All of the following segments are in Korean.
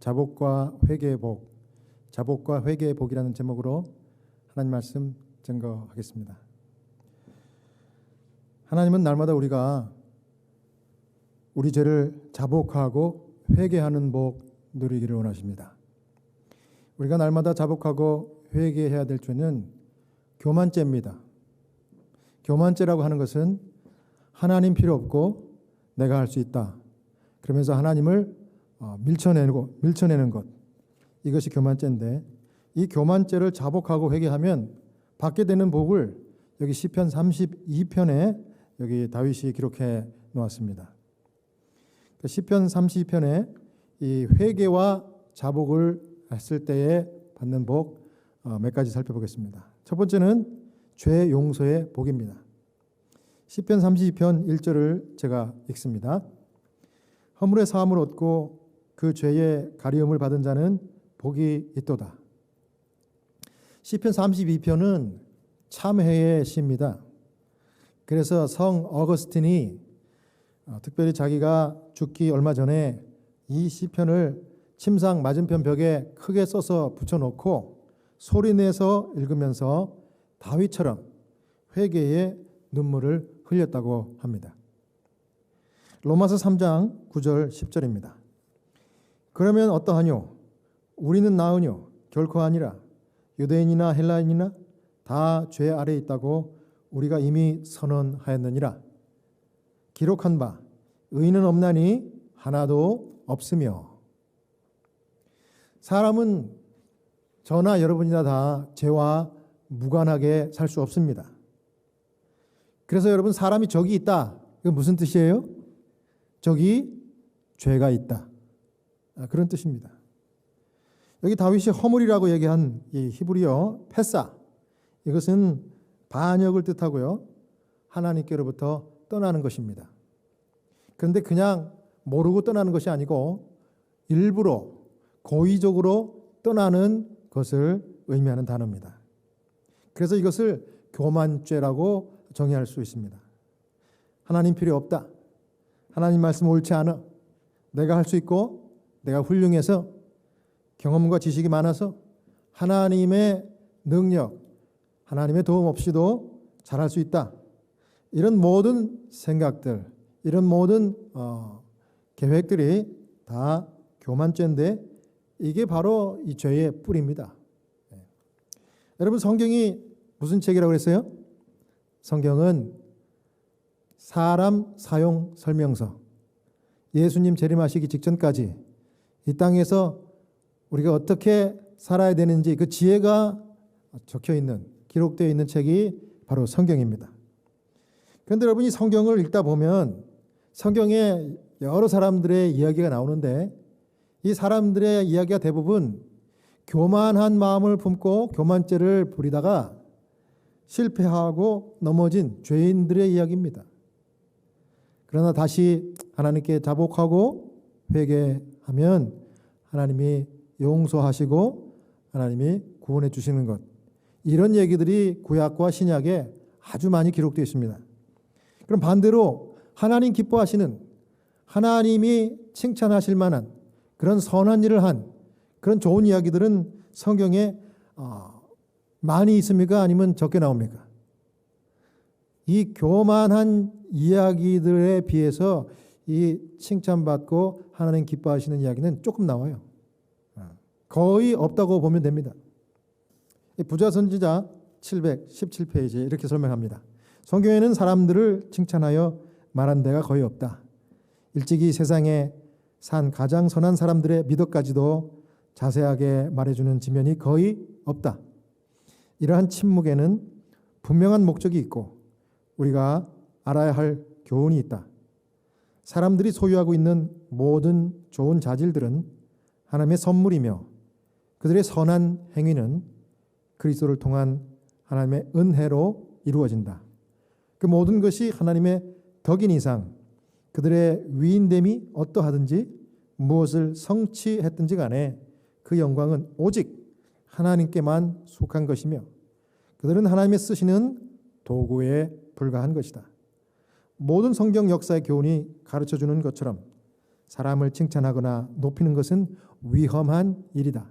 자복과 회개의 복, 자복과 회개의 복이라는 제목으로 하나님 말씀 증거하겠습니다. 하나님은 날마다 우리가 우리 죄를 자복하고 회개하는 복 누리기를 원하십니다. 우리가 날마다 자복하고 회개해야 될 죄는 교만죄입니다. 교만죄라고 하는 것은 하나님 필요 없고 내가 할 수 있다, 그러면서 하나님을 밀쳐내는 것, 이것이 교만죄인데, 이 교만죄를 자복하고 회개하면 받게 되는 복을 여기 시편 32편에 여기 다윗이 기록해 놓았습니다. 시편 32편에 이 회개와 자복을 했을 때에 받는 복 몇 가지 살펴보겠습니다. 첫 번째는 죄 용서의 복입니다. 시편 32편 1절을 제가 읽습니다. 허물의 사함을 얻고 그 죄의 가리움을 받은 자는 복이 있도다. 시편 32편은 참회의 시입니다. 그래서 성 어거스틴이 특별히 자기가 죽기 얼마 전에 이 시편을 침상 맞은편 벽에 크게 써서 붙여놓고 소리내서 읽으면서 다윗처럼 회개의 눈물을 흘렸다고 합니다. 로마서 3장 9절 10절입니다. 그러면 어떠하뇨? 우리는 나으뇨? 결코 아니라. 유대인이나 헬라인이나 다 죄 아래 있다고 우리가 이미 선언하였느니라. 기록한 바 의인은 없나니 하나도 없으며. 사람은 저나 여러분이나 다 죄와 무관하게 살 수 없습니다. 그래서 여러분, 사람이 적이 있다, 이건 무슨 뜻이에요? 적이 죄가 있다, 그런 뜻입니다. 여기 다윗이 허물이라고 얘기한 이 히브리어 페사, 이것은 반역을 뜻하고요, 하나님께로부터 떠나는 것입니다. 그런데 그냥 모르고 떠나는 것이 아니고 일부러 고의적으로 떠나는 것을 의미하는 단어입니다. 그래서 이것을 교만죄라고 정의할 수 있습니다. 하나님 필요 없다, 하나님 말씀 옳지 않아, 내가 할 수 있고 내가 훌륭해서 경험과 지식이 많아서 하나님의 능력, 하나님의 도움 없이도 잘할 수 있다, 이런 모든 생각들, 이런 모든 계획들이 다 교만죄인데, 이게 바로 이 죄의 뿌리입니다. 여러분, 성경이 무슨 책이라고 그랬어요? 성경은 사람 사용 설명서. 예수님 재림하시기 직전까지 이 땅에서 우리가 어떻게 살아야 되는지 그 지혜가 적혀 있는, 기록되어 있는 책이 바로 성경입니다. 그런데 여러분, 이 성경을 읽다 보면 성경에 여러 사람들의 이야기가 나오는데, 이 사람들의 이야기가 대부분 교만한 마음을 품고 교만죄를 부리다가 실패하고 넘어진 죄인들의 이야기입니다. 그러나 다시 하나님께 자복하고 회개하면 하나님이 용서하시고 하나님이 구원해 주시는 것, 이런 얘기들이 구약과 신약에 아주 많이 기록되어 있습니다. 그럼 반대로 하나님 기뻐하시는, 하나님이 칭찬하실 만한 그런 선한 일을 한 그런 좋은 이야기들은 성경에 많이 있습니까? 아니면 적게 나옵니까? 이 교만한 이야기들에 비해서 이 칭찬받고 하나님 기뻐하시는 이야기는 조금 나와요. 거의 없다고 보면 됩니다. 부자 선지자 717페이지에 이렇게 설명합니다. 성경에는 사람들을 칭찬하여 말한 데가 거의 없다. 일찍이 세상에 산 가장 선한 사람들의 미덕까지도 자세하게 말해주는 지면이 거의 없다. 이러한 침묵에는 분명한 목적이 있고 우리가 알아야 할 교훈이 있다. 사람들이 소유하고 있는 모든 좋은 자질들은 하나님의 선물이며 그들의 선한 행위는 그리스도를 통한 하나님의 은혜로 이루어진다. 그 모든 것이 하나님의 덕인 이상 그들의 위인됨이 어떠하든지 무엇을 성취했든지 간에 그 영광은 오직 하나님께만 속한 것이며 그들은 하나님의 쓰시는 도구에 불과한 것이다. 모든 성경 역사의 교훈이 가르쳐주는 것처럼 사람을 칭찬하거나 높이는 것은 위험한 일이다.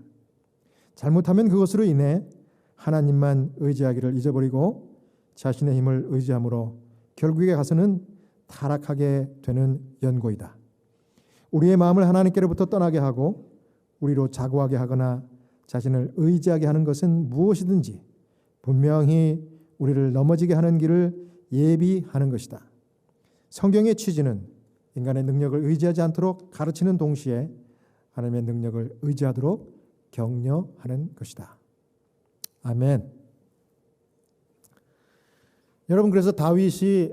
잘못하면 그것으로 인해 하나님만 의지하기를 잊어버리고 자신의 힘을 의지함으로 결국에 가서는 타락하게 되는 연고이다. 우리의 마음을 하나님께로부터 떠나게 하고 우리로 자고하게 하거나 자신을 의지하게 하는 것은 무엇이든지 분명히 우리를 넘어지게 하는 길을 예비하는 것이다. 성경의 취지는 인간의 능력을 의지하지 않도록 가르치는 동시에 하나님의 능력을 의지하도록 격려하는 것이다. 아멘. 여러분, 그래서 다윗이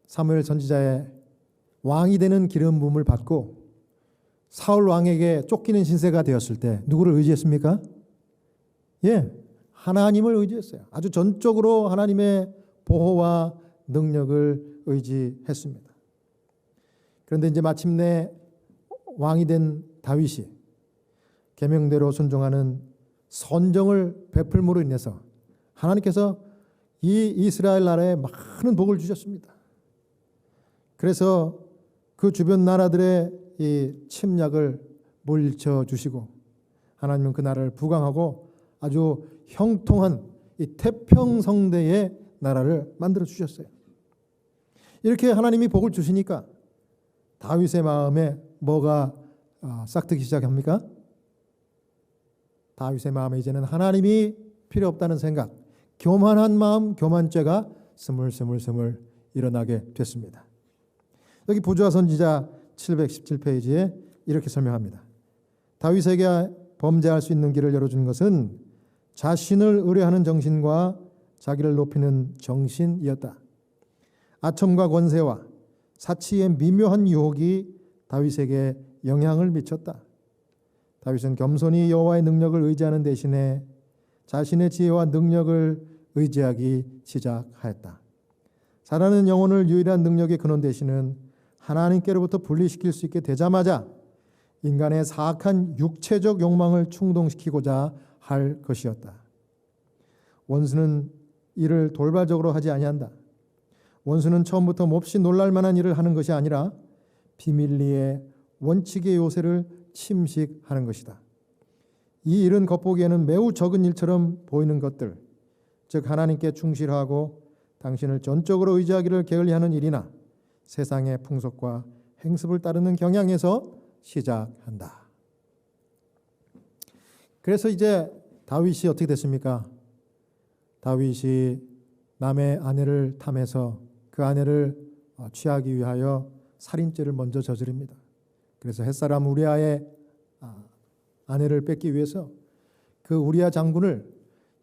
사무엘 선지자의 왕이 되는 기름 부음을 받고 사울 왕에게 쫓기는 신세가 되었을 때 누구를 의지했습니까? 하나님을 의지했어요. 아주 전적으로 하나님의 보호와 능력을 의지했습니다. 그런데 이제 마침내 왕이 된 다윗이 계명대로 순종하는 선정을 베풀므로 인해서 하나님께서 이 이스라엘 나라에 많은 복을 주셨습니다. 그래서 그 주변 나라들의 이 침략을 물리쳐 주시고 하나님은 그 나라를 부강하고 아주 형통한 이 태평성대의 나라를 만들어 주셨어요. 이렇게 하나님이 복을 주시니까 다윗의 마음에 뭐가 싹트기 시작합니까? 다윗의 마음에 이제는 하나님이 필요 없다는 생각, 교만한 마음, 교만죄가 스물스물 일어나게 됐습니다. 여기 부조화 선지자 717페이지에 이렇게 설명합니다. 다윗에게 범죄할 수 있는 길을 열어주는 것은 자신을 의뢰하는 정신과 자기를 높이는 정신이었다. 아첨과 권세와 사치의 미묘한 유혹이 다윗에게 영향을 미쳤다. 다윗은 겸손히 여호와의 능력을 의지하는 대신에 자신의 지혜와 능력을 의지하기 시작하였다. 살아가는 영혼을 유일한 능력의 근원 되시는 하나님께로부터 분리시킬 수 있게 되자마자 인간의 사악한 육체적 욕망을 충동시키고자 할 것이었다. 원수는 이를 돌발적으로 하지 아니한다. 원수는 처음부터 몹시 놀랄 만한 일을 하는 것이 아니라 비밀리에 원칙의 요새를 침식하는 것이다. 이 일은 겉보기에는 매우 적은 일처럼 보이는 것들, 즉 하나님께 충실하고 당신을 전적으로 의지하기를 게을리하는 일이나 세상의 풍속과 행습을 따르는 경향에서 시작한다. 그래서 이제 다윗이 어떻게 됐습니까? 다윗이 남의 아내를 탐해서 그 아내를 취하기 위하여 살인죄를 먼저 저지릅니다. 그래서 햇사람 우리아의 아내를 뺏기 위해서 그 우리아 장군을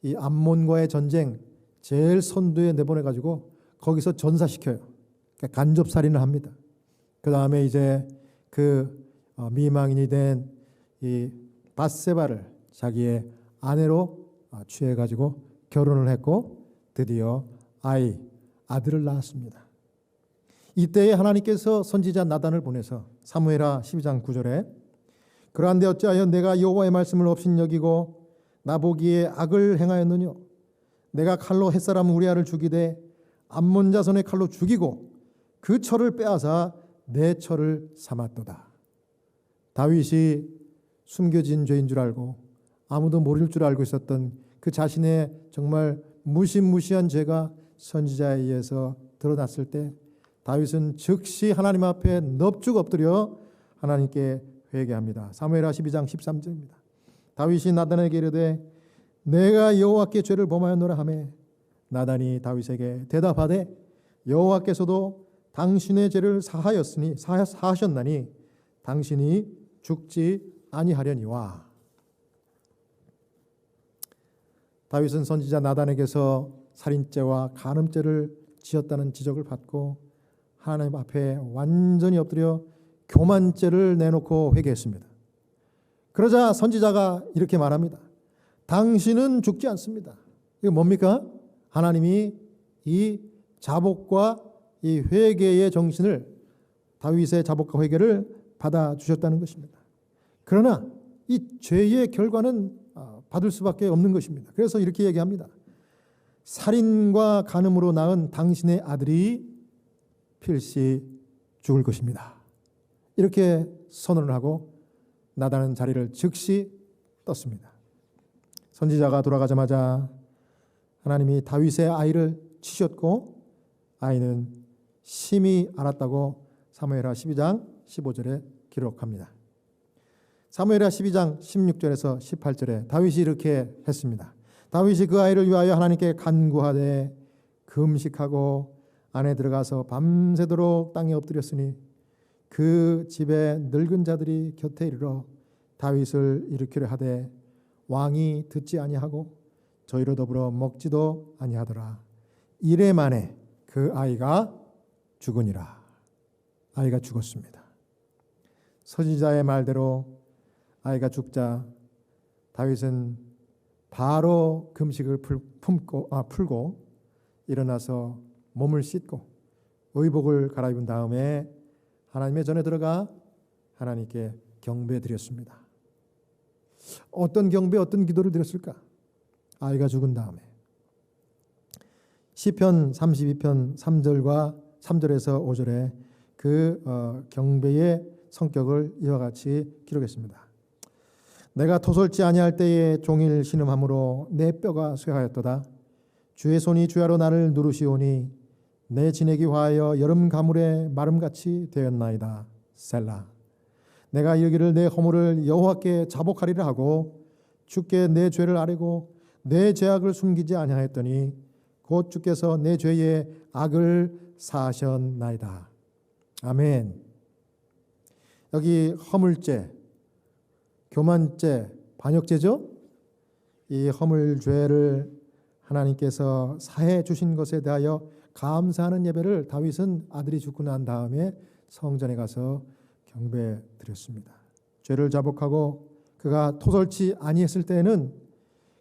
이 암몬과의 전쟁 제일 선두에 내보내 가지고 거기서 전사시켜요. 그러니까 간접살인을 합니다. 그 다음에 이제 그 미망인이 된 이 밧세바를 자기의 아내로 취해 가지고 결혼을 했고 드디어 아들을 낳았습니다. 이때에 하나님께서 선지자 나단을 보내서 사무엘하 12장 9절에 그러한데 어찌하여 내가 여호와의 말씀을 업신여기고 나보기에 악을 행하였느뇨? 내가 칼로 햇사람 우리아를 죽이되 암몬 자손의 칼로 죽이고 그 철을 빼앗아 내 철을 삼았도다. 다윗이 숨겨진 죄인 줄 알고 아무도 모를 줄 알고 있었던 그 자신의 정말 무시무시한 죄가 선지자에 의해서 드러났을 때 다윗은 즉시 하나님 앞에 넙죽 엎드려 하나님께 회개합니다. 사무엘하 12장 13절입니다. 다윗이 나단에게 이르되 내가 여호와께 죄를 범하였노라 하매 나단이 다윗에게 대답하되 여호와께서도 당신의 죄를 사하셨나니 당신이 죽지 아니하려니와. 다윗은 선지자 나단에게서 살인죄와 간음죄를 지었다는 지적을 받고 하나님 앞에 완전히 엎드려 교만죄를 내놓고 회개했습니다. 그러자 선지자가 이렇게 말합니다. 당신은 죽지 않습니다. 이게 뭡니까? 하나님이 이 자복과 이 회개의 정신을 다윗의 자복과 회개를 받아주셨다는 것입니다. 그러나 이 죄의 결과는 받을 수밖에 없는 것입니다. 그래서 이렇게 얘기합니다. 살인과 간음으로 낳은 당신의 아들이 필시 죽을 것입니다. 이렇게 선언을 하고 나단은 자리를 즉시 떴습니다. 선지자가 돌아가자마자 하나님이 다윗의 아이를 치셨고 아이는 심히 알았다고 사무엘하 12장 15절에 기록합니다. 사무엘하 12장 16절에서 18절에 다윗이 이렇게 했습니다. 다윗이 그 아이를 위하여 하나님께 간구하되 금식하고 안에 들어가서 밤새도록 땅에 엎드렸으니 그 집에 늙은 자들이 곁에 이르러 다윗을 일으키려 하되 왕이 듣지 아니하고 저희로 더불어 먹지도 아니하더라. 이래 만에 그 아이가 죽으니라. 아이가 죽었습니다. 선지자의 말대로 아이가 죽자 다윗은 바로 금식을 풀고 일어나서 몸을 씻고 의복을 갈아입은 다음에 하나님의 전에 들어가 하나님께 경배드렸습니다. 어떤 경배, 어떤 기도를 드렸을까? 아이가 죽은 다음에 시편 32편 3절에서 5절에 그 경배의 성격을 이와 같이 기록했습니다. 내가 토설지 아니할 때에 종일 신음함으로 내 뼈가 쇠하였도다. 주의 손이 주야로 나를 누르시오니 내 진액이 화하여 여름 가물의 마름같이 되었나이다. 셀라. 내가 이르기를 내 허물을 여호와께 자복하리라 하고 주께 내 죄를 아뢰고 내 죄악을 숨기지 아니하였더니 곧 주께서 내 죄의 악을 사하셨나이다. 아멘. 여기 허물죄, 교만죄, 반역죄죠. 이 허물죄를 하나님께서 사해 주신 것에 대하여 감사하는 예배를 다윗은 아들이 죽고 난 다음에 성전에 가서 경배 드렸습니다. 죄를 자복하고 그가 토설치 아니했을 때에는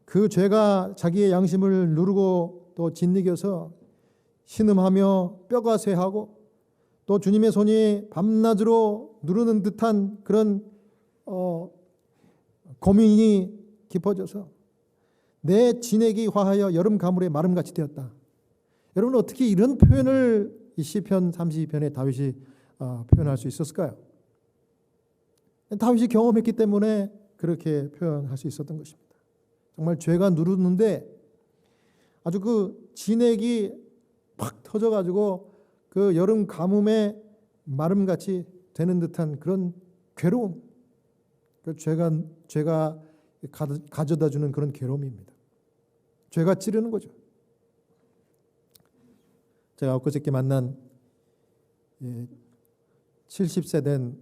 그 죄가 자기의 양심을 누르고 또 짓이겨서 신음하며 뼈가 쇠하고 또 주님의 손이 밤낮으로 누르는 듯한 그런 고민이 깊어져서 내 진액이 화하여 여름 가물의 마름같이 되었다. 여러분 어떻게 이런 표현을 이 시편 32편에 다윗이 표현할 수 있었을까요? 다윗이 경험했기 때문에 그렇게 표현할 수 있었던 것입니다. 정말 죄가 누르는데 아주 그 진액이 팍 터져가지고 그 여름 가뭄의 마름같이 되는 듯한 그런 괴로움, 그 죄가 가져다주는 그런 괴로움입니다. 죄가 찌르는 거죠. 제가 엊그저께 만난 70세 된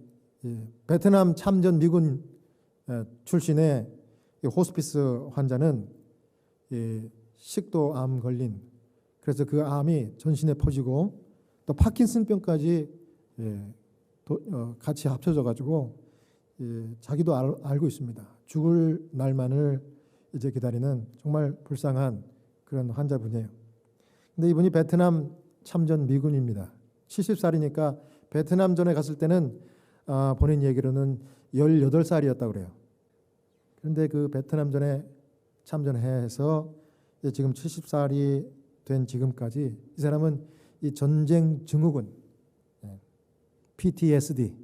베트남 참전 미군 출신의 호스피스 환자는 식도암 걸린, 그래서 그 암이 전신에 퍼지고 또 파킨슨병까지 같이 합쳐져 가지고 자기도 알고 있습니다. 죽을 날만을 이제 기다리는 정말 불쌍한 그런 환자분이에요. 근데 이분이 베트남 참전 미군입니다. 70살이니까 베트남전에 갔을 때는 본인 얘기로는 18살이었다고 그래요. 그런데 그 베트남전에 참전해서 지금 70살이 된 지금까지 이 사람은 이 전쟁 증후군, PTSD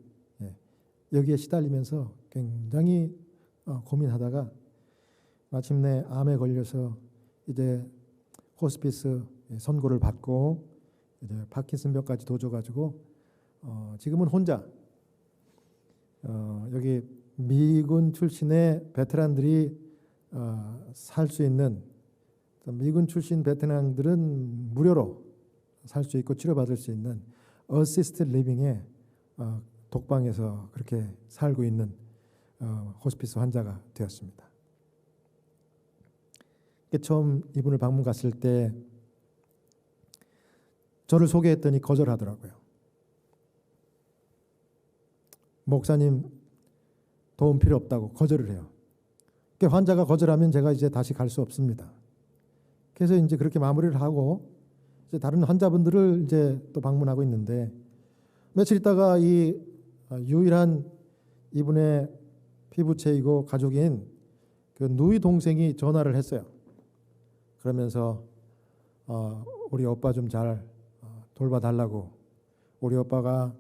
여기에 시달리면서 굉장히 고민하다가 마침내 암에 걸려서 이제 호스피스 선고를 받고 이제 파킨슨병까지 도져가지고 지금은 혼자 여기 미군 출신의 베테랑들이 살 수 있는, 미군 출신 베테랑들은 무료로 살 수 있고 치료받을 수 있는 어시스티드 리빙의 독방에서 그렇게 살고 있는 호스피스 환자가 되었습니다. 처음 이분을 방문 갔을 때 저를 소개했더니 거절하더라고요. 목사님 도움 필요 없다고 거절을 해요. 환자가 거절하면 제가 이제 다시 갈 수 없습니다. 그래서 이제 그렇게 마무리를 하고 이제 다른 환자분들을 이제 또 방문하고 있는데 며칠 있다가 이 유일한 이분의 피부체이고 가족인 그 누이 동생이 전화를 했어요. 그러면서 우리 오빠 좀 잘 돌봐달라고, 우리 오빠가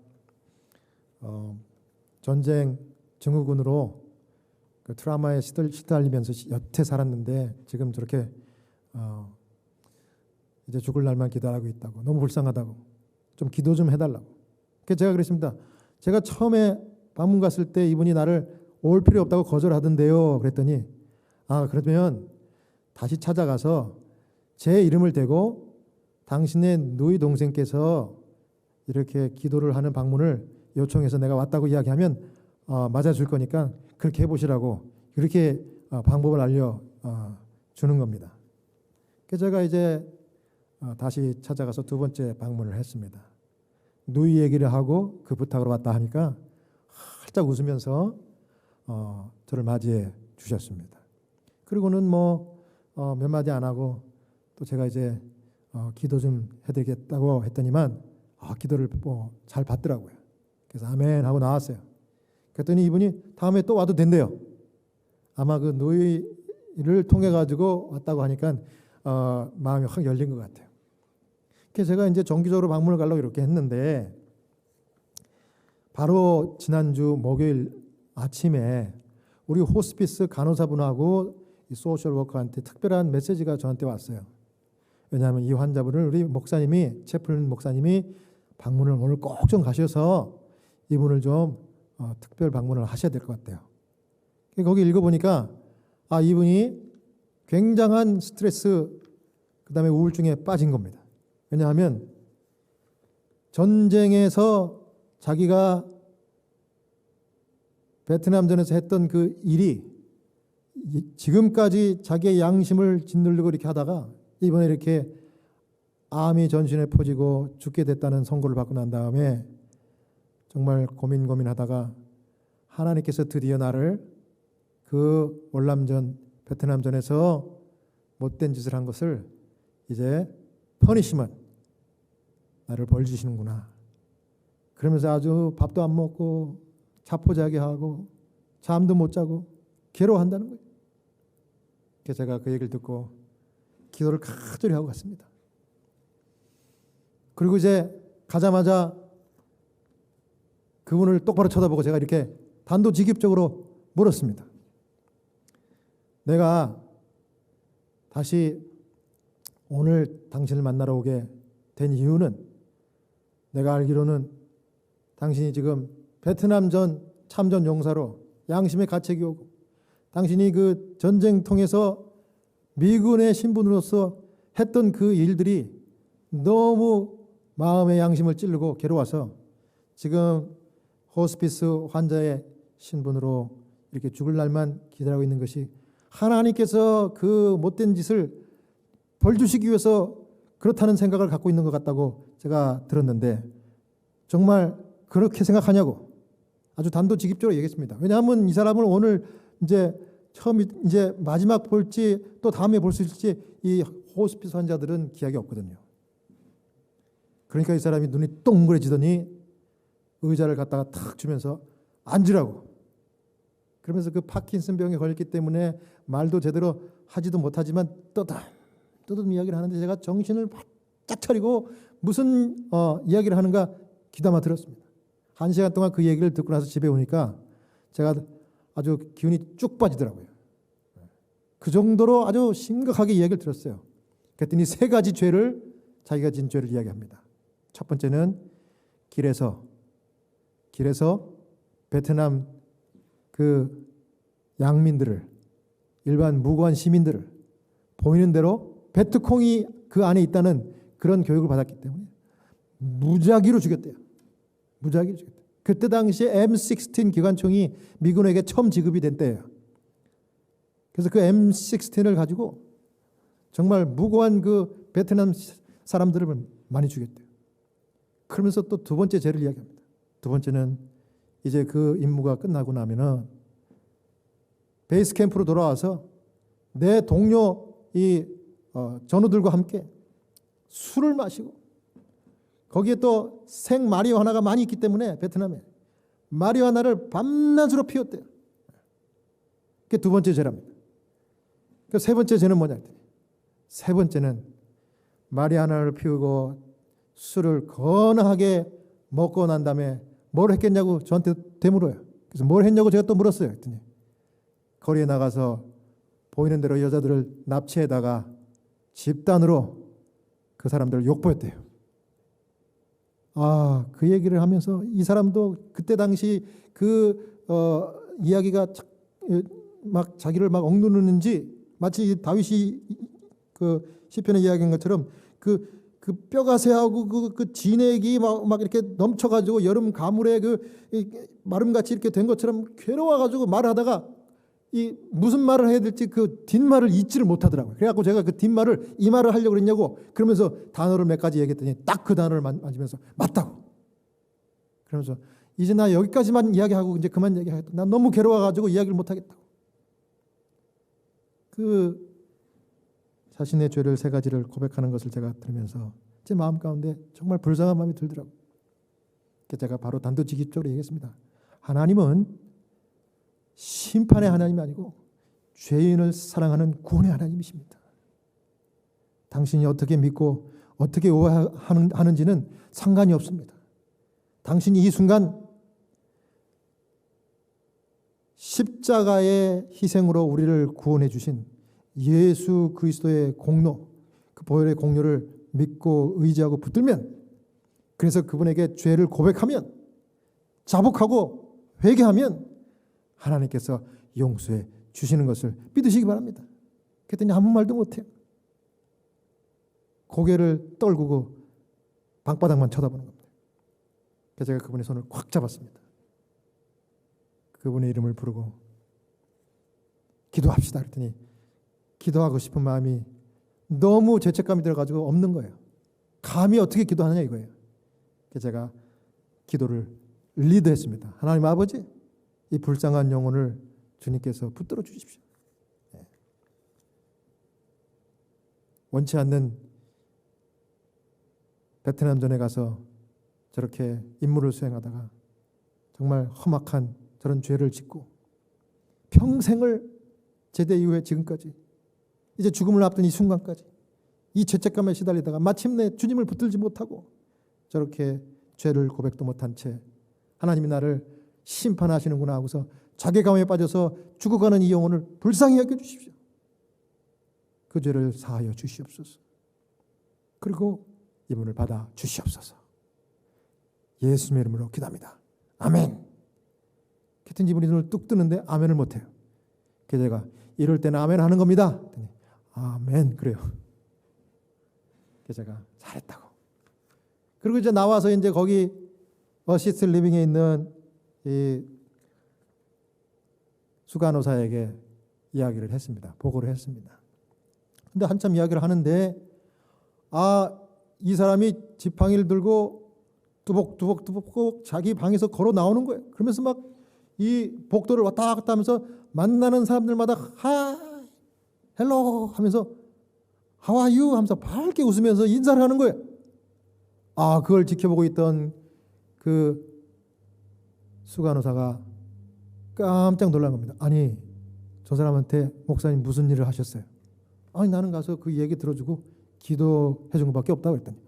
전쟁 증후군으로 그 트라우마에 시달리면서 여태 살았는데 지금 저렇게 이제 죽을 날만 기다리고 있다고, 너무 불쌍하다고, 좀 기도 좀 해달라고. 그래서 제가 그랬습니다. 제가 처음에 방문 갔을 때 이분이 나를 올 필요 없다고 거절하던데요. 그랬더니 그러면 다시 찾아가서 제 이름을 대고 당신의 누이 동생께서 이렇게 기도를 하는 방문을 요청해서 내가 왔다고 이야기하면 맞아줄 거니까 그렇게 해보시라고, 이렇게 방법을 알려주는 겁니다. 그래서 제가 이제 다시 찾아가서 두 번째 방문을 했습니다. 누이 얘기를 하고 그 부탁으로 왔다 하니까 활짝 웃으면서 저를 맞이해 주셨습니다. 그리고는 몇 마디 안 하고 또 제가 이제 기도 좀 해드리겠다고 했더니만 기도를 잘 받더라고요. 그래서 아멘 하고 나왔어요. 그랬더니 이분이 다음에 또 와도 된대요. 아마 그 누이를 통해 가지고 왔다고 하니까 마음이 확 열린 것 같아요. 그래서 제가 이제 정기적으로 방문을 가려고 이렇게 했는데 바로 지난주 목요일 아침에 우리 호스피스 간호사분하고 이 소셜워커한테 특별한 메시지가 저한테 왔어요. 왜냐하면 이 환자분을 우리 목사님이, 채플린 목사님이 방문을 오늘 꼭 좀 가셔서 이분을 좀 특별 방문을 하셔야 될 것 같아요. 거기 읽어보니까 이분이 굉장한 스트레스 그다음에 우울증에 빠진 겁니다. 왜냐하면 전쟁에서 자기가 베트남전에서 했던 그 일이 지금까지 자기의 양심을 짓누르고 이렇게 하다가 이번에 이렇게 암이 전신에 퍼지고 죽게 됐다는 선고를 받고 난 다음에 정말 고민하다가 하나님께서 드디어 나를 그 월남전 베트남전에서 못된 짓을 한 것을 이제 퍼니시먼, 나를 벌 주시는구나. 그러면서 아주 밥도 안 먹고 자포자기하고 잠도 못 자고 괴로워한다는 거예요. 그래서 제가 그 얘기를 듣고 기도를 간절히 하고 갔습니다. 그리고 이제 가자마자 그분을 똑바로 쳐다보고 제가 이렇게 단도직입적으로 물었습니다. 내가 다시 오늘 당신을 만나러 오게 된 이유는, 내가 알기로는 당신이 지금 베트남전 참전 용사로 양심의 가책이 오고, 당신이 그 전쟁통에서 미군의 신분으로서 했던 그 일들이 너무 마음의 양심을 찌르고 괴로워서 지금 호스피스 환자의 신분으로 이렇게 죽을 날만 기다리고 있는 것이 하나님께서 그 못된 짓을 벌 주시기 위해서 그렇다는 생각을 갖고 있는 것 같다고 제가 들었는데, 정말 그렇게 생각하냐고 아주 단도직입적으로 얘기했습니다. 왜냐하면 이 사람을 오늘 이제 마지막 볼지 또 다음에 볼 수 있을지 이 호스피스 환자들은 기약이 없거든요. 그러니까 이 사람이 눈이 동그래지더니 의자를 갖다가 탁 주면서 앉으라고, 그러면서 그 파킨슨 병에 걸렸기 때문에 말도 제대로 하지도 못하지만 떠듬 이야기를 하는데 제가 정신을 바짝 차리고 무슨 이야기를 하는가 귀담아 들었습니다. 1시간 동안 그 얘기를 듣고 나서 집에 오니까 제가 아주 기운이 쭉 빠지더라고요. 그 정도로 아주 심각하게 이야기를 들었어요. 그랬더니 3가지 죄를, 자기가 진 죄를 이야기합니다. 첫 번째는 길에서 베트남 그 양민들을, 일반 무고한 시민들을 보이는 대로 베트콩이 그 안에 있다는 그런 교육을 받았기 때문에 무작위로 죽였대요. 무작위로 죽였대요. 그때 당시에 M16 기관총이 미군에게 처음 지급이 된 때예요. 그래서 그 M16을 가지고 정말 무고한 그 베트남 사람들을 많이 죽였대요. 그러면서 또 두 번째 죄를 이야기합니다. 두 번째는 이제 그 임무가 끝나고 나면은 베이스 캠프로 돌아와서 내 동료 이 전우들과 함께 술을 마시고, 거기에 또 생 마리화나가 많이 있기 때문에 베트남에 마리화나를 밤낮으로 피웠대요. 그게 두 번째 죄랍니다. 그 세 번째 죄는 뭐냐 했더니, 세 번째는 마리화나를 피우고 술을 거나하게 먹고 난 다음에 뭘 했겠냐고 저한테 되물어요. 그래서 뭘 했냐고 제가 또 물었어요. 그랬더니 거리에 나가서 보이는 대로 여자들을 납치해다가 집단으로 그 사람들을 욕보였대요. 그 얘기를 하면서 이 사람도 그때 당시 이야기가 막 자기를 막 억누르는지 마치 다윗이 그 시편에 이야기한 것처럼 그 뼈가 새하고 그 진액이 막 이렇게 넘쳐가지고 여름 가물에 마름같이 이렇게 된 것처럼 괴로워가지고 말하다가 이 무슨 말을 해야 될지 그 뒷말을 잊지를 못하더라고요. 그래갖고 제가 그 뒷말을 이 말을 하려고 그랬냐고 그러면서 단어를 몇 가지 얘기했더니 딱 그 단어를 만지면서 맞다고. 그러면서 이제 나 여기까지만 이야기하고 이제 그만 얘기하겠다. 난 너무 괴로워가지고 이야기를 못하겠다고. 그 자신의 죄를 3가지를 고백하는 것을 제가 들으면서 제 마음 가운데 정말 불쌍한 마음이 들더라고요. 그래서 제가 바로 단도직입적으로 얘기했습니다. 하나님은 심판의 하나님이 아니고 죄인을 사랑하는 구원의 하나님이십니다. 당신이 어떻게 믿고 어떻게 오해하는지는 상관이 없습니다. 당신이 이 순간 십자가의 희생으로 우리를 구원해 주신 예수 그리스도의 공로, 그 보혈의 공로를 믿고 의지하고 붙들면, 그래서 그분에게 죄를 고백하면, 자복하고 회개하면 하나님께서 용서해 주시는 것을 믿으시기 바랍니다. 그랬더니 아무 말도 못해요. 고개를 떨구고 방바닥만 쳐다보는 겁니다. 그래서 제가 그분의 손을 꽉 잡았습니다. 그분의 이름을 부르고 기도합시다 그랬더니 기도하고 싶은 마음이 너무 죄책감이 들어가지고 없는 거예요. 감히 어떻게 기도하느냐 이거예요. 그래서 제가 기도를 리드했습니다. 하나님 아버지, 이 불쌍한 영혼을 주님께서 붙들어 주십시오. 원치 않는 베트남전에 가서 저렇게 임무를 수행하다가 정말 험악한 저런 죄를 짓고 평생을 제대 이후에 지금까지 이제 죽음을 앞둔 이 순간까지 이 죄책감에 시달리다가 마침내 주님을 붙들지 못하고 저렇게 죄를 고백도 못한 채 하나님이 나를 심판하시는구나 하고서 자괴감에 빠져서 죽어가는 이 영혼을 불쌍히 여겨주십시오. 그 죄를 사하여 주시옵소서. 그리고 이분을 받아 주시옵소서. 예수님의 이름으로 기도합니다. 아멘. 그랬더니 이분이 눈을 뚝 뜨는데 아멘을 못해요. 그래서 제가 이럴 때는 아멘 하는 겁니다. 아멘 그래요. 그래서 제가 잘했다고. 그리고 이제 나와서 이제 거기 어시스트 리빙에 있는 이 수간호사에게 이야기를 했습니다. 보고를 했습니다. 근데 한참 이야기를 하는데 이 사람이 지팡이를 들고 뚜벅뚜벅 자기 방에서 걸어 나오는 거예요. 그러면서 막 이 복도를 왔다 갔다 하면서 만나는 사람들마다 하이 헬로 하면서 How are you? 하면서 밝게 웃으면서 인사를 하는 거예요. 그걸 지켜보고 있던 그 수간호사가 깜짝 놀란 겁니다. 아니, 저 사람한테 목사님 무슨 일을 하셨어요? 아니, 나는 가서 그 얘기 들어주고 기도해 준 것밖에 없다고 했더니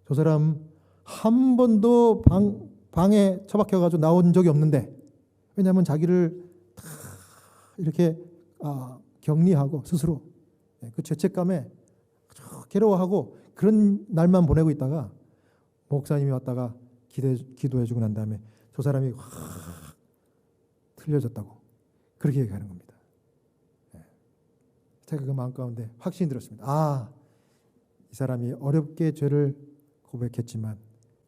저 사람 한 번도 방에 처박혀가지고 나온 적이 없는데, 왜냐하면 자기를 다 이렇게 격리하고 스스로 그 죄책감에 괴로워하고 그런 날만 보내고 있다가 목사님이 왔다가 기도해주고 난 다음에 저 사람이 확 틀려졌다고 그렇게 얘기하는 겁니다. 제가 그 마음 가운데 확신이 들었습니다. 이 사람이 어렵게 죄를 고백했지만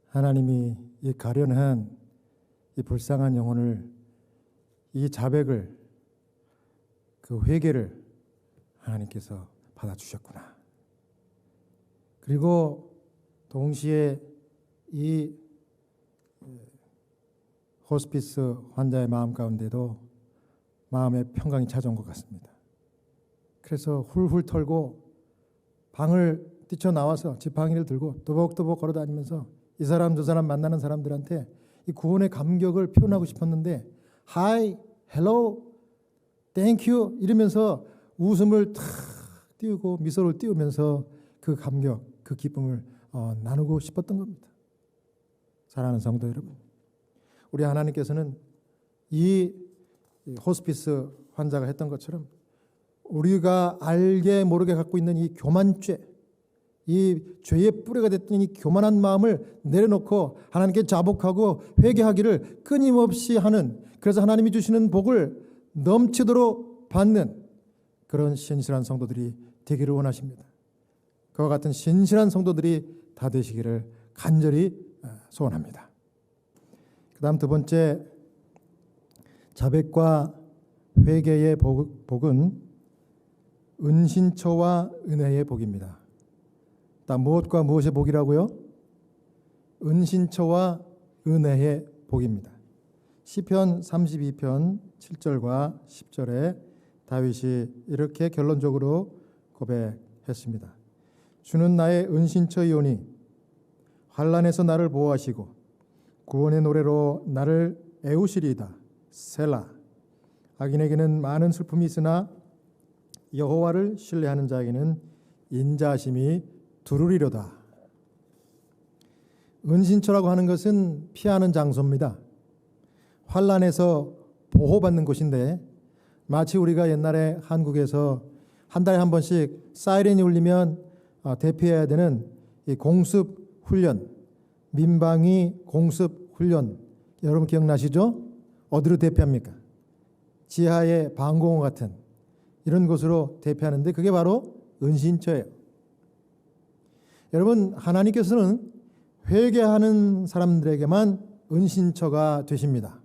하나님이 이 가련한 이 불쌍한 영혼을, 이 자백을, 그 회개를 하나님께서 받아주셨구나. 그리고 동시에 이 호스피스 환자의 마음 가운데도 마음의 평강이 찾아온 것 같습니다. 그래서 훌훌 털고 방을 뛰쳐나와서 지팡이를 들고 또복또복 걸어다니면서 이 사람 저 사람 만나는 사람들한테 이 구원의 감격을 표현하고 싶었는데 Hi, Hello, Thank you 이러면서 웃음을 탁 띄우고 미소를 띄우면서 그 감격, 그 기쁨을 나누고 싶었던 겁니다. 사랑하는 성도 여러분, 우리 하나님께서는 이 호스피스 환자가 했던 것처럼 우리가 알게 모르게 갖고 있는 이 교만죄, 이 죄의 뿌리가 됐던 이 교만한 마음을 내려놓고 하나님께 자복하고 회개하기를 끊임없이 하는, 그래서 하나님이 주시는 복을 넘치도록 받는 그런 신실한 성도들이 되기를 원하십니다. 그와 같은 신실한 성도들이 다 되시기를 간절히 소원합니다. 그 다음 두 번째, 자백과 회개의 복은 은신처와 은혜의 복입니다. 무엇과 무엇의 복이라고요? 은신처와 은혜의 복입니다. 시편 32편 7절과 10절에 다윗이 이렇게 결론적으로 고백했습니다. 주는 나의 은신처이오니 환난에서 나를 보호하시고 구원의 노래로 나를 애우시리이다. 셀라. 악인에게는 많은 슬픔이 있으나 여호와를 신뢰하는 자에게는 인자하심이 두루리로다. 은신처라고 하는 것은 피하는 장소입니다. 환난에서 보호받는 곳인데, 마치 우리가 옛날에 한국에서 한 달에 한 번씩 사이렌이 울리면 대피해야 되는 이 공습 훈련, 민방위 공습 훈련, 여러분 기억나시죠? 어디로 대피합니까? 지하의 방공호 같은 이런 곳으로 대피하는데, 그게 바로 은신처예요. 여러분, 하나님께서는 회개하는 사람들에게만 은신처가 되십니다.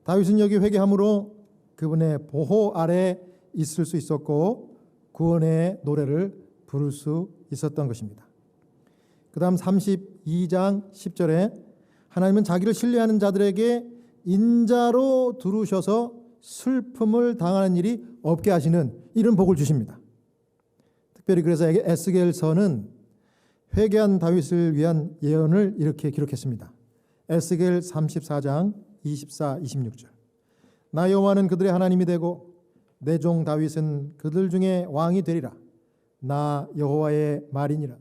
다윗은 여기 회개함으로 그분의 보호 아래 있을 수 있었고 구원의 노래를 부를 수 있었던 것입니다. 그 다음 32장 10절에 하나님은 자기를 신뢰하는 자들에게 인자로 두르셔서 슬픔을 당하는 일이 없게 하시는 이런 복을 주십니다. 특별히 그래서 에스겔서는 회개한 다윗을 위한 예언을 이렇게 기록했습니다. 에스겔 34장 24, 26절. 나 여호와는 그들의 하나님이 되고 내 종 다윗은 그들 중에 왕이 되리라. 나 여호와의 말이니라.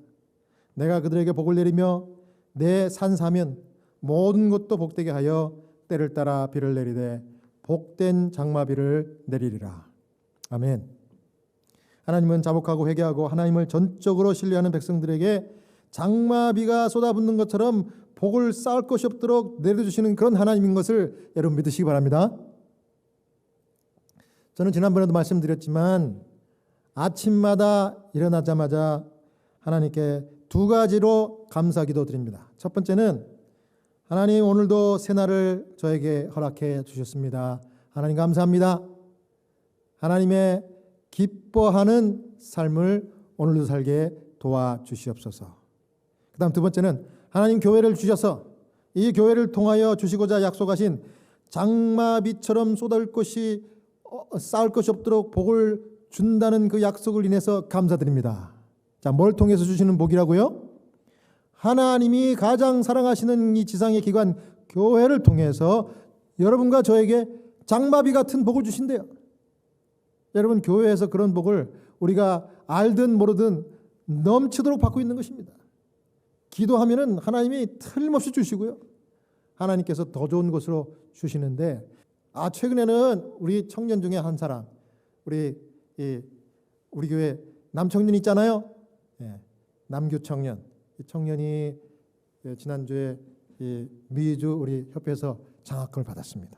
내가 그들에게 복을 내리며 내 산사면 모든 것도 복되게 하여 때를 따라 비를 내리되 복된 장마비를 내리리라. 아멘. 하나님은 자복하고 회개하고 하나님을 전적으로 신뢰하는 백성들에게 장마비가 쏟아붓는 것처럼 복을 쌓을 것이 없도록 내려주시는 그런 하나님인 것을 여러분 믿으시기 바랍니다. 저는 지난번에도 말씀드렸지만 아침마다 일어나자마자 하나님께 두 가지로 감사기도 드립니다. 첫 번째는 하나님, 오늘도 새날을 저에게 허락해 주셨습니다. 하나님 감사합니다. 하나님의 기뻐하는 삶을 오늘도 살게 도와주시옵소서. 그 다음 두 번째는 하나님 교회를 주셔서 이 교회를 통하여 주시고자 약속하신 장마비처럼 쏟아질 것이 쌓을 것이 없도록 복을 준다는 그 약속을 인해서 감사드립니다. 자, 뭘 통해서 주시는 복이라고요? 하나님이 가장 사랑하시는 이 지상의 기관 교회를 통해서 여러분과 저에게 장마비 같은 복을 주신대요. 여러분, 교회에서 그런 복을 우리가 알든 모르든 넘치도록 받고 있는 것입니다. 기도하면은 하나님이 틀림없이 주시고요. 하나님께서 더 좋은 것으로 주시는데, 최근에는 우리 청년 중에 한 사람, 우리 교회 남청년 있잖아요. 남교 청년. 이 청년이 지난주에 미주 우리 협회에서 장학금을 받았습니다.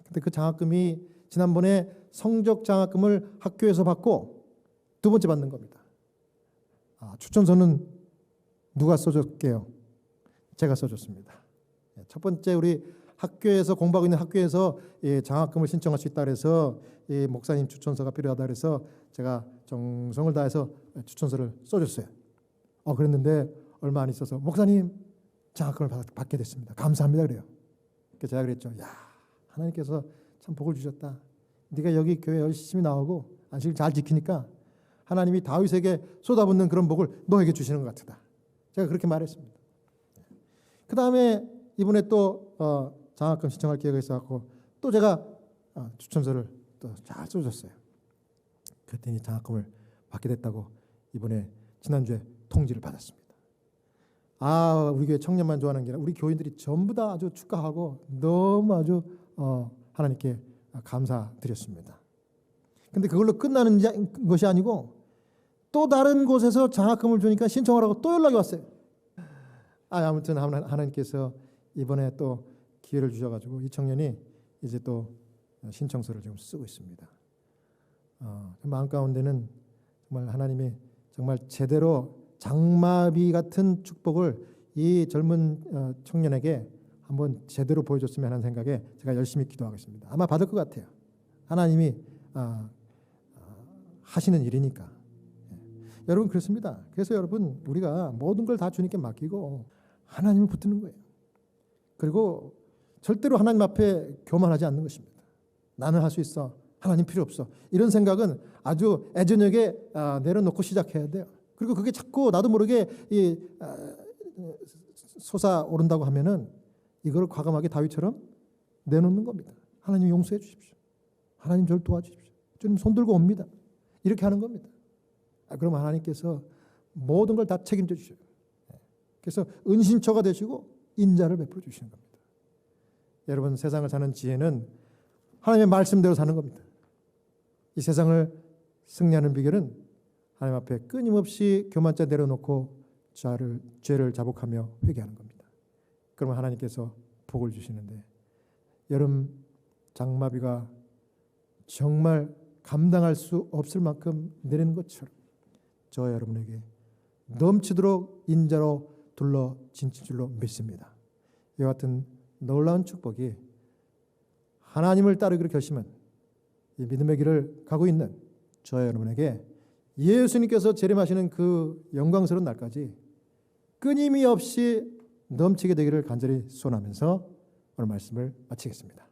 근데 그 장학금이 지난번에 성적 장학금을 학교에서 받고 두 번째 받는 겁니다. 추천서는 누가 써줬게요? 제가 써줬습니다. 첫 번째 우리 학교에서 공부하고 있는 학교에서 장학금을 신청할 수 있다 그래서 목사님 추천서가 필요하다 그래서 제가 정성을 다해서 추천서를 써줬어요. 그랬는데 얼마 안 있어서 목사님 장학금을 받게 됐습니다. 감사합니다 그래요. 그래서 제가 그랬죠. 야, 하나님께서 참 복을 주셨다. 네가 여기 교회 열심히 나오고 안식일 잘 지키니까 하나님이 다윗에게 쏟아붓는 그런 복을 너에게 주시는 것 같다. 제가 그렇게 말했습니다. 그 다음에 이번에 또 장학금 신청할 기회가 있어갖고 또 제가 추천서를 또 잘 써줬어요. 그랬더니 장학금을 받게 됐다고 이번에 지난주에 통지를 받았습니다. 우리 교회 청년만 좋아하는 게 아니라 우리 교인들이 전부 다 아주 축하하고 너무 아주 하나님께 감사드렸습니다. 근데 그걸로 끝나는 것이 아니고 또 다른 곳에서 장학금을 주니까 신청하라고 또 연락이 왔어요. 아무튼 하나님께서 이번에 또 기회를 주셔가지고 이 청년이 이제 또 신청서를 지금 쓰고 있습니다. 마음 가운데는 정말 하나님이 정말 제대로 장마비 같은 축복을 이 젊은 청년에게 한번 제대로 보여줬으면 하는 생각에 제가 열심히 기도하겠습니다. 아마 받을 것 같아요. 하나님이 하시는 일이니까. 여러분 그렇습니다. 그래서 여러분 우리가 모든 걸 다 주님께 맡기고 하나님을 붙드는 거예요. 그리고 절대로 하나님 앞에 교만하지 않는 것입니다. 나는 할 수 있어. 하나님 필요 없어. 이런 생각은 아주 애저녁에 내려놓고 시작해야 돼요. 그리고 그게 자꾸 나도 모르게 솟아오른다고 하면은 이걸 과감하게 다윗처럼 내놓는 겁니다. 하나님 용서해 주십시오. 하나님 저를 도와주십시오. 주님 손 들고 옵니다. 이렇게 하는 겁니다. 그럼 하나님께서 모든 걸 다 책임져 주셔요. 그래서 은신처가 되시고 인자를 베풀어 주시는 겁니다. 여러분 세상을 사는 지혜는 하나님의 말씀대로 사는 겁니다. 이 세상을 승리하는 비결은 하나님 앞에 끊임없이 교만자 내려놓고 죄를 자복하며 회개하는 겁니다. 그러면 하나님께서 복을 주시는데 여름 장마비가 정말 감당할 수 없을 만큼 내리는 것처럼 저 여러분에게 넘치도록 인자로 둘러 진칠 줄로 믿습니다. 이와 같은 놀라운 축복이 하나님을 따르기로 결심한 이 믿음의 길을 가고 있는 저 여러분에게 예수님께서 재림하시는 그 영광스러운 날까지 끊임이 없이 넘치게 되기를 간절히 소원하면서 오늘 말씀을 마치겠습니다.